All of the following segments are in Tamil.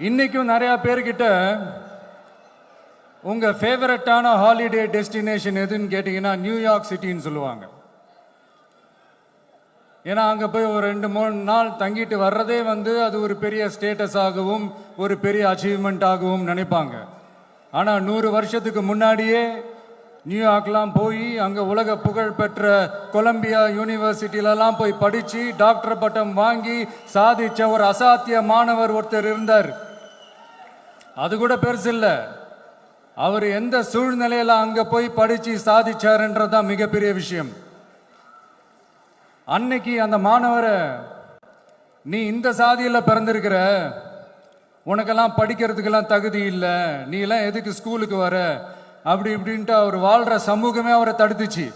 இன்னைக்கும் நிறைய பேர்கிட்ட உங்க ஃபேவரட்டான ஹாலிடே டெஸ்டினேஷன் எதுன்னு கேட்டீங்கன்னா நியூயார்க் சிட்டின்னு சொல்லுவாங்க. ஏன்னா அங்கே போய் ஒரு 2-3 நாள் தங்கிட்டு வர்றதே அது ஒரு பெரிய ஸ்டேட்டஸ் ஆகவும் ஒரு பெரிய அச்சீவ்மெண்ட் ஆகவும் நினைப்பாங்க. ஆனால் 100 வருஷத்துக்கு முன்னாடியே நியூயார்க்லாம் போய் அங்கே உலக புகழ் பெற்ற கொலம்பியா யூனிவர்சிட்டியிலலாம் போய் படித்து டாக்டர் பட்டம் வாங்கி சாதிச்ச ஒரு அசாத்திய மாணவர் ஒருத்தர் இருந்தார். அது கூட பெருசு இல்லை, அவர் எந்த சூழ்நிலையில் அங்கே போய் படித்து சாதிச்சாருன்றதுதான் மிகப்பெரிய விஷயம். அன்னைக்கு அந்த மாணவரை, நீ இந்த சாதியில் பிறந்திருக்கிற, உனக்கெல்லாம் படிக்கிறதுக்கெல்லாம் தகுதி இல்லை, நீ எல்லாம் எதுக்கு ஸ்கூலுக்கு வர, அப்படி இப்படின்ட்டு அவர் வாழ்கிற சமூகமே அவரை தடுத்துச்சு.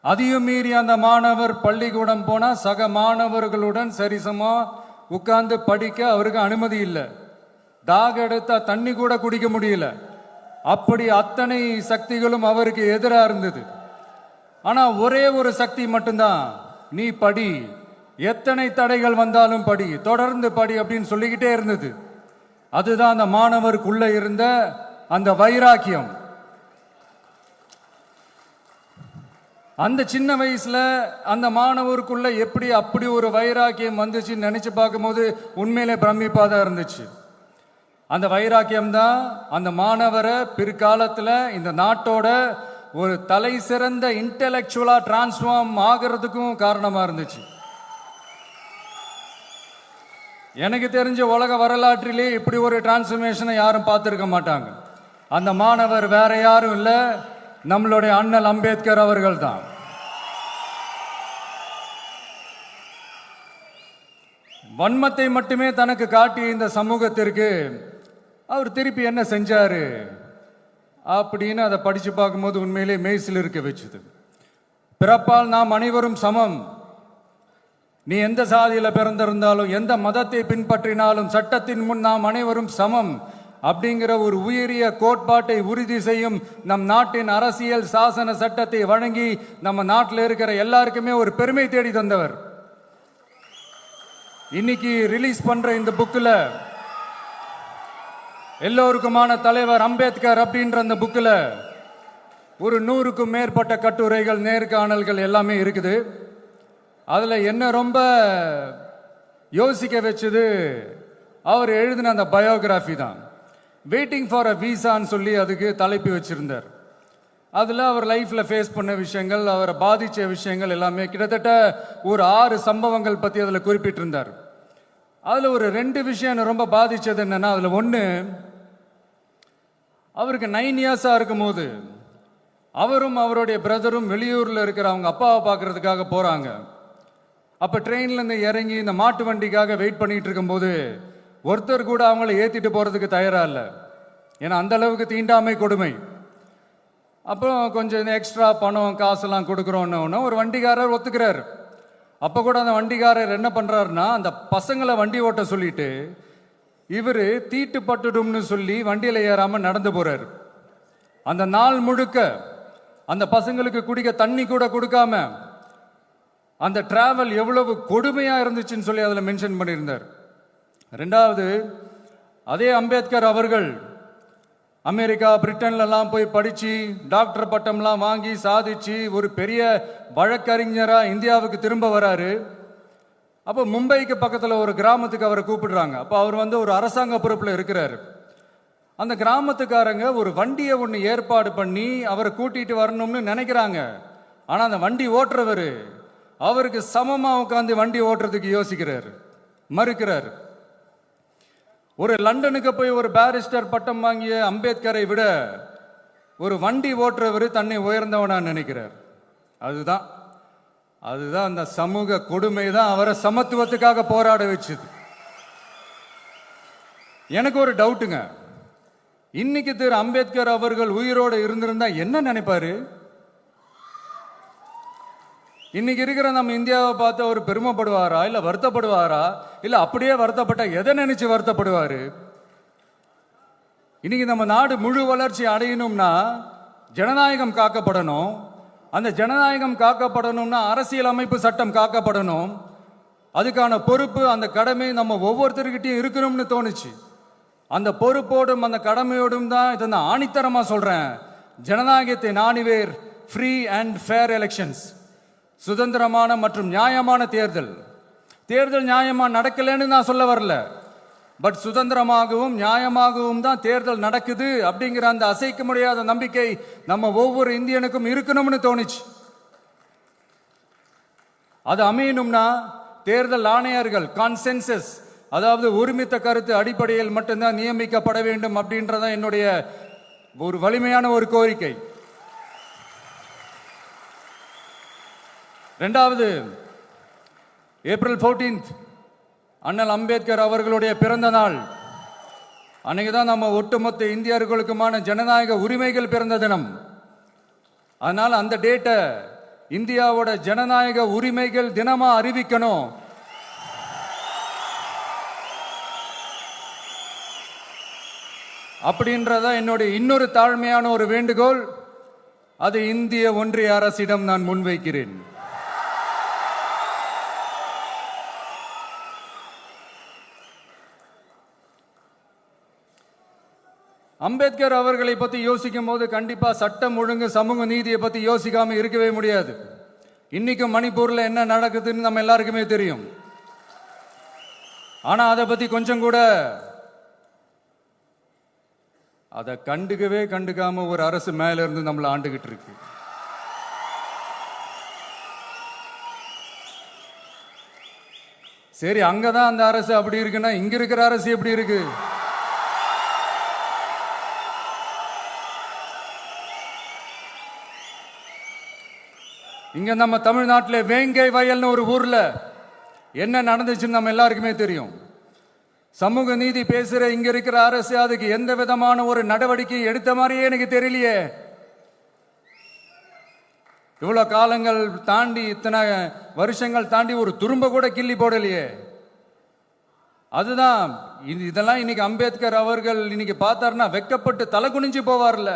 அதையும் மீறி அந்த மாணவர் பள்ளிக்கூடம் போனால் சக மாணவர்களுடன் சரிசமாக உட்கார்ந்து படிக்க அவருக்கு அனுமதி இல்லை. தாக எடுத்தா தண்ணி கூட குடிக்க முடியல. அப்படி அத்தனை சக்திகளும் அவருக்கு எதிராக இருந்தது. ஆனால் ஒரே ஒரு சக்தி மட்டும்தான், நீ படி, எத்தனை தடைகள் வந்தாலும் படி, தொடர்ந்து படி அப்படின்னு சொல்லிக்கிட்டே இருந்தது. அதுதான் அந்த மாணவருக்குள்ள இருந்த அந்த வைராக்கியம். அந்த சின்ன வயசுல அந்த மாணவருக்குள்ள எப்படி அப்படி ஒரு வைராக்கியம் வந்துச்சுன்னு நினைச்சு பார்க்கும்போது உண்மையிலே பிரமிப்பாக தான் இருந்துச்சு. அந்த வைராக்கியம் தான் அந்த மாணவரை பிற்காலத்தில் இந்த நாட்டோட ஒரு தலை சிறந்த இன்டெலெக்சுவலா டிரான்ஸ்ஃபார்ம் ஆகிறதுக்கும் காரணமா இருந்துச்சு. எனக்கு தெரிஞ்ச உலக வரலாற்றிலே இப்படி ஒரு டிரான்ஸ்ஃபர்மேஷனை யாரும் பார்த்திருக்க மாட்டாங்க. அந்த மாணவர் வேற யாரும் இல்லை, நம்மளுடைய அண்ணல் அம்பேத்கர் அவர்கள் தான். வன்மத்தை மட்டுமே தனக்கு காட்டிய இந்த சமூகத்திற்கு அவர் திருப்பி என்ன செஞ்சாரு அப்படின்னு அதை படிச்சு பார்க்கும்போது உண்மையிலே மெய்சில் இருக்க வச்சுது. பிறப்பால் நாம் அனைவரும் சமம், நீ எந்த சாதியில் பிறந்திருந்தாலும் எந்த மதத்தை பின்பற்றினாலும் சட்டத்தின் முன் நாம் அனைவரும் சமம் அப்படிங்கிற ஒரு உயரிய கோட்பாட்டை உறுதி செய்யும் நம் நாட்டின் அரசியல் சாசன சட்டத்தை வழங்கி நம்ம நாட்டில் இருக்கிற எல்லாருக்குமே ஒரு பெருமை தேடி தந்தவர். இன்னைக்கு ரிலீஸ் பண்ற இந்த புக்கில் எல்லோருக்குமான தலைவர் அம்பேத்கர் அப்படின்ற அந்த புக்கில் ஒரு 100க்கும் மேற்பட்ட கட்டுரைகள், நேர்காணல்கள் எல்லாமே இருக்குது. அதில் என்ன ரொம்ப யோசிக்க வச்சது அவர் எழுதின அந்த பயோகிராஃபி தான். வெயிட்டிங் ஃபார் அ வீசான்னு சொல்லி அதுக்கு தலைப்பு வச்சிருந்தார். அதில் அவர் லைஃப்பில் ஃபேஸ் பண்ண விஷயங்கள், அவரை பாதித்த விஷயங்கள் எல்லாமே கிட்டத்தட்ட ஒரு 6 சம்பவங்கள் பற்றி அதில் குறிப்பிட்டிருந்தார். அதில் ஒரு 2 விஷயம் ரொம்ப பாதித்தது என்னென்னா, அதில் ஒன்று, அவருக்கு 9 இயர்ஸாக இருக்கும்போது அவரும் அவருடைய பிரதரும் வெளியூரில் இருக்கிற அவங்க அப்பாவை பார்க்கறதுக்காக போகிறாங்க. அப்போ ட்ரெயின்லேருந்து இறங்கி இந்த மாட்டு வண்டிக்காக வெயிட் பண்ணிகிட்டு இருக்கும்போது ஒருத்தர் கூட அவங்கள ஏற்றிட்டு போகிறதுக்கு தயாராக இல்லை. ஏன்னா அந்த அளவுக்கு தீண்டாமை கொடுமை. அப்புறம் கொஞ்சம் எக்ஸ்ட்ரா பணம் காசெல்லாம் கொடுக்குறோன்னு ஒரு வண்டிக்காரர் ஒத்துக்கிறார். அப்போ கூட அந்த வண்டிக்காரர் என்ன பண்ணுறாருன்னா, அந்த பசங்களை வண்டி ஓட்ட சொல்லிட்டு இவர் தீட்டு பட்டுடும்னு சொல்லி வண்டியில் ஏறாமல் நடந்து போகிறார். அந்த நாள் முழுக்க அந்த பசங்களுக்கு குடிக்க தண்ணி கூட கொடுக்காம அந்த டிராவல் எவ்வளவு கொடுமையாக இருந்துச்சுன்னு சொல்லி அதில் மென்ஷன் பண்ணியிருந்தார். 2வது, அதே அம்பேத்கர் அவர்கள் அமெரிக்கா பிரிட்டன்லாம் போய் படித்து டாக்டர் பட்டம்லாம் வாங்கி சாதிச்சு ஒரு பெரிய வழக்கறிஞராக இந்தியாவுக்கு திரும்ப வராரு. அப்போ மும்பைக்கு பக்கத்தில் ஒரு கிராமத்துக்கு அவரை கூப்பிடுறாங்க. அப்போ அவர் ஒரு அரசாங்க பொறுப்பில் இருக்கிறார். அந்த கிராமத்துக்காரங்க ஒரு வண்டியை ஒன்று ஏற்பாடு பண்ணி அவரை கூட்டிகிட்டு வரணும்னு நினைக்கிறாங்க. ஆனால் அந்த வண்டி ஓட்டுறவர் அவருக்கு சமமாக உட்காந்து வண்டி ஓட்டுறதுக்கு யோசிக்கிறார், மறுக்கிறார். ஒரு லண்டனுக்கு போய் ஒரு பாரிஸ்டர் பட்டம் வாங்கிய அம்பேத்கரை விட ஒரு வண்டி ஓட்டுறவர் தன்னை உயர்ந்தவனா நினைக்கிறார். அதுதான் அந்த சமூக கொடுமை தான் அவரை சமத்துவத்துக்காக போராட வச்சுது. எனக்கு ஒரு டவுட்டுங்க, இன்னைக்கு திரு அம்பேத்கர் அவர்கள் உயிரோடு இருந்திருந்தா என்ன நினைப்பாரு? இன்னைக்கு இருக்கிற நம்ம இந்தியாவை பார்த்து அவர் பெருமைப்படுவாரா, இல்லை வருத்தப்படுவாரா, இல்லை அப்படியே வருத்தப்பட்ட எதை நினைச்சு வருத்தப்படுவாரு? இன்னைக்கு நம்ம நாடு முழு வளர்ச்சி அடையணும்னா ஜனநாயகம் காக்கப்படணும். அந்த ஜனநாயகம் காக்கப்படணும்னா அரசியல் அமைப்பு சட்டம் காக்கப்படணும். அதுக்கான பொறுப்பு, அந்த கடமை நம்ம ஒவ்வொருத்தருக்கிட்டையும் இருக்கணும்னு தோணுச்சு. அந்த பொறுப்போடும் அந்த கடமையோடும் தான் இதை நான் ஆணித்தரமா சொல்றேன். ஜனநாயகத்தை நாணிவேர் ஃப்ரீ அண்ட் ஃபேர் எலெக்ஷன்ஸ், சுதந்திரமான மற்றும் நியாயமான தேர்தல். தேர்தல் நியாயமா நடக்கலன்னு நான் சொல்ல வரல, பட் சுதந்திரமாகவும் நியாயமாகவும் தான் தேர்தல் நடக்குது அப்படிங்கிற அந்த அசைக்க முடியாத நம்பிக்கை நம்ம ஒவ்வொரு இந்தியனுக்கும் இருக்கணும்னு தோணுச்சு. அது அமையணும்னா தேர்தல் ஆணையர்கள் கான்சென்சஸ், அதாவது ஒருமித்த கருத்து அடிப்படையில் மட்டும்தான் நியமிக்கப்பட வேண்டும் அப்படின்றத என்னுடைய ஒரு வலிமையான ஒரு கோரிக்கை. ரெண்டாவது, ஏப்ரல் 14 அண்ணல் அம்பேத்கர் அவர்களுடைய பிறந்த நாள். அன்னைக்கு தான் நம்ம ஒட்டுமொத்த இந்தியர்களுக்குமான ஜனநாயக உரிமைகள் பிறந்த தினம். அதனால் அந்த டேட்டை இந்தியாவோட ஜனநாயக உரிமைகள் தினமா அறிவிக்கணும். அப்படின்றத என்னுடைய இன்னொரு தாழ்மையான ஒரு வேண்டுகோள். அது இந்திய ஒன்றிய அரசிடம் நான் முன்வைக்கிறேன். அம்பேத்கர் அவர்களை பத்தி யோசிக்கும் போது கண்டிப்பா சட்டம் ஒழுங்கு சமூக நீதியை பத்தி யோசிக்காம இருக்கவே முடியாது. இன்னைக்கும் மணிப்பூர்ல என்ன நடக்குதுன்னு நம்ம எல்லாருக்குமே தெரியும். ஆனா அதை பத்தி கொஞ்சம் கூட அதை கண்டுக்காம ஒரு அரசு மேல இருந்து நம்மளை ஆண்டுகிட்டு இருக்கு. சரி, அங்கதான் அந்த அரசு அப்படி இருக்குன்னா இங்க இருக்கிற அரசு எப்படி இருக்கு? இங்க நம்ம தமிழ்நாட்டில் வேங்கை வயல்னு ஒரு ஊர்ல என்ன நடந்துச்சுன்னு நம்ம எல்லாருக்குமே தெரியும். சமூக நீதி பேசுற இங்க இருக்கிற அரசு அதுக்கு எந்த விதமான ஒரு நடவடிக்கை எடுத்த மாதிரியே எனக்கு தெரியலையே. இவ்வளவு காலங்கள் தாண்டி, இத்தனை வருஷங்கள் தாண்டி ஒரு துரும்ப கூட கிள்ளி போடலையே. அதுதான் இதெல்லாம் இன்னைக்கு அம்பேத்கர் அவர்கள் இன்னைக்கு பார்த்தாருன்னா வெக்கப்பட்டு தலை குனிஞ்சு போவார்ல.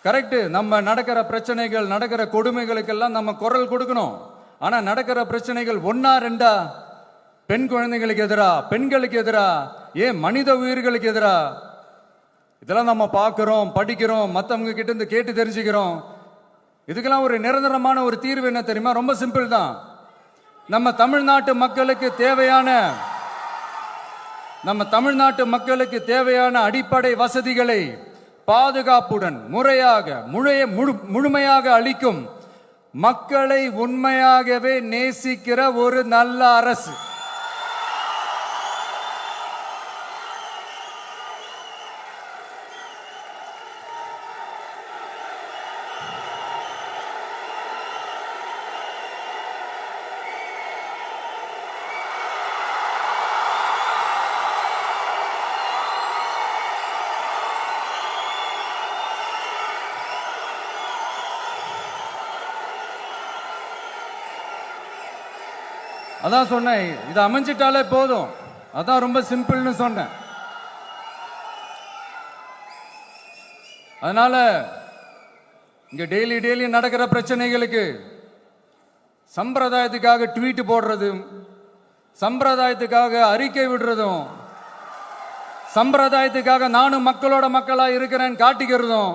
கரெக்ட், நம்ம நடக்கிற பிரச்சனைகள், நடக்கிற கொடுமைகளுக்கெல்லாம் நம்ம குரல் கொடுக்கணும். ஆனா நடக்கிற பிரச்சனைகள் ஒன்னா ரெண்டா? பெண் குழந்தைகளுக்கு எதிரா, பெண்களுக்கு எதிரா, ஏன் மனித உயிர்களுக்கு எதிரா? இதெல்லாம் நம்ம பார்க்கிறோம், படிக்கிறோம், மற்றவங்க கிட்ட இருந்து கேட்டு தெரிஞ்சுக்கிறோம். இதுக்கெல்லாம் ஒரு நிரந்தரமான ஒரு தீர்வு என்ன தெரியுமா? ரொம்ப சிம்பிள் தான். நம்ம தமிழ்நாட்டு மக்களுக்கு தேவையான அடிப்படை வசதிகளை பாதுகாப்புடன் முறையாக முழுமையாக அளிக்கும், மக்களை உண்மையாகவே நேசிக்கிற ஒரு நல்ல அரசு. அதான் சொன்னேன், இது அமைஞ்சிட்டாலே போதும், அதான் ரொம்ப சிம்பிள்னு சொன்னேன். அதனால இங்க டெய்லி நடக்கிற பிரச்சனைகளுக்கு சம்பிரதாயத்துக்காக ட்வீட் போடுறதும், சம்பிரதாயத்துக்காக அறிக்கை விடுறதும், சம்பிரதாயத்துக்காக நானும் மக்களோட மக்களா இருக்கிறேன்னு காட்டிக்கிறதும்,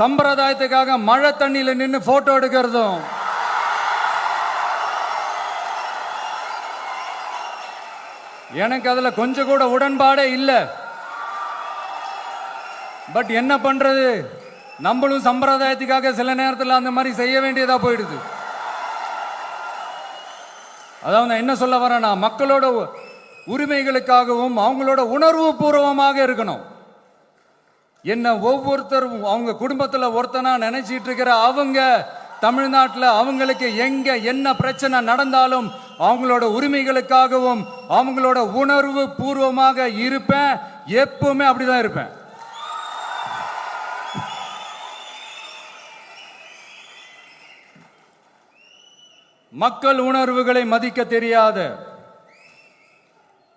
சம்பிரதாயத்துக்காக மழை தண்ணியில நின்று போட்டோ எடுக்கிறதும், எனக்கு அதுல கொஞ்சம் கூட உடன்பாடே இல்லை. பட் என்ன பண்றது, நம்மளும் சம்பிரதாயத்துக்காக சில நேரத்தில் அந்த மாதிரி செய்ய வேண்டியதா போயிடுது. அதாவது நான் என்ன சொல்ல வரேன்னா, மக்களோட உரிமைகளுக்காகவும் அவங்களோட உணர்வு பூர்வமாக இருக்கணும். என்ன ஒவ்வொருத்தரும் அவங்க குடும்பத்தில் ஒருத்தனா நினைச்சிட்டு இருக்கிற அவங்க தமிழ்நாட்டில் அவங்களுக்கு எங்க என்ன பிரச்சனை நடந்தாலும் அவங்களோட உரிமைகளுக்காகவும் அவங்களோட உணர்வு பூர்வமாக இருப்பேன். எப்பவுமே அப்படிதான் இருப்பேன். மக்கள் உணர்வுகளை மதிக்க தெரியாத,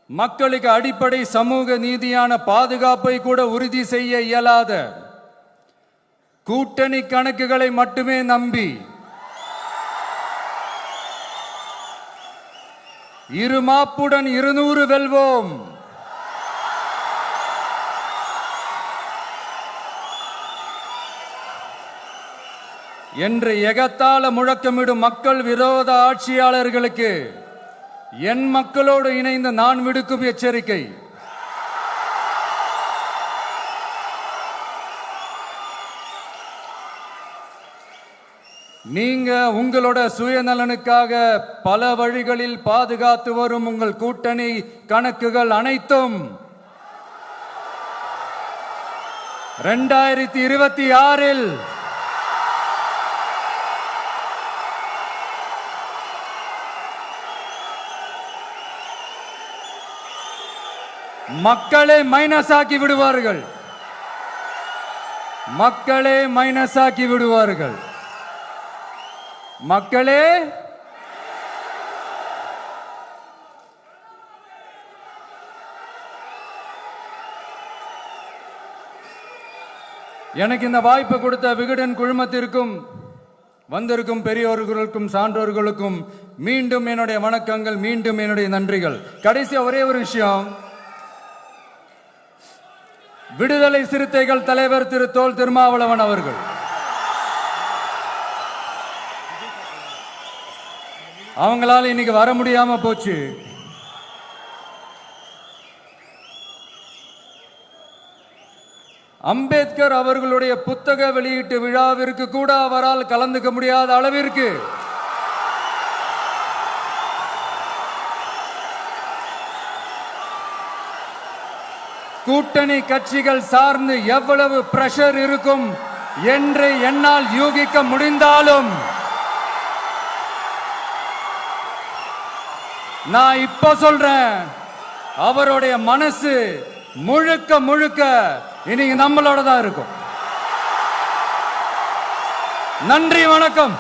மக்களுக்கு அடிப்படை சமூக நீதியான பாதுகாப்பை கூட உறுதி செய்ய இயலாத, கூட்டணி கணக்குகளை மட்டுமே நம்பி இருமாப்புடன் 200 வெல்வோம். என்று எகத்தால முழக்கமிடும் மக்கள் விரோத ஆட்சியாளர்களுக்கு என் மக்களோடு இணைந்து நான் விடுக்கும் எச்சரிக்கை. நீங்க உங்களோட சுயநலனுக்காக பல வழிகளில் பாதுகாத்து வரும் உங்கள் கூட்டணி கணக்குகள் அனைத்தும் 2026 மக்களே மைனஸ் ஆக்கி விடுவார்கள். மக்களே மைனஸ் ஆக்கி விடுவார்கள். மக்களே எனக்கு இந்த வாய்ப்பு கொடுத்த விகடன் குழுமத்திற்கும் வந்திருக்கும் பெரியோர்களுக்கும் சான்றோர்களுக்கும் மீண்டும் என்னுடைய வணக்கங்கள், மீண்டும் என்னுடைய நன்றிகள். கடைசியா ஒரே ஒரு விஷயம், விடுதலை சிறுத்தைகள் தலைவர் திரு தோல் திருமாவளவன் அவர்கள் அவங்களால இன்னைக்கு வர முடியாம போச்சு. அம்பேத்கர் அவர்களுடைய புத்தக வெளியீட்டு விழாவிற்கு கூட அவரால் கலந்துக்க முடியாத அளவிற்கு கூட்டணி கட்சிகள் சார்ந்து எவ்வளவு பிரஷர் இருக்கும் என்று என்னால் யூகிக்க முடிந்தாலும் நான் இப்ப சொல்றேன், அவருடைய மனசு முழுக்க முழுக்க இன்னைக்கு நம்மளோட தான் இருக்கும். நன்றி, வணக்கம்.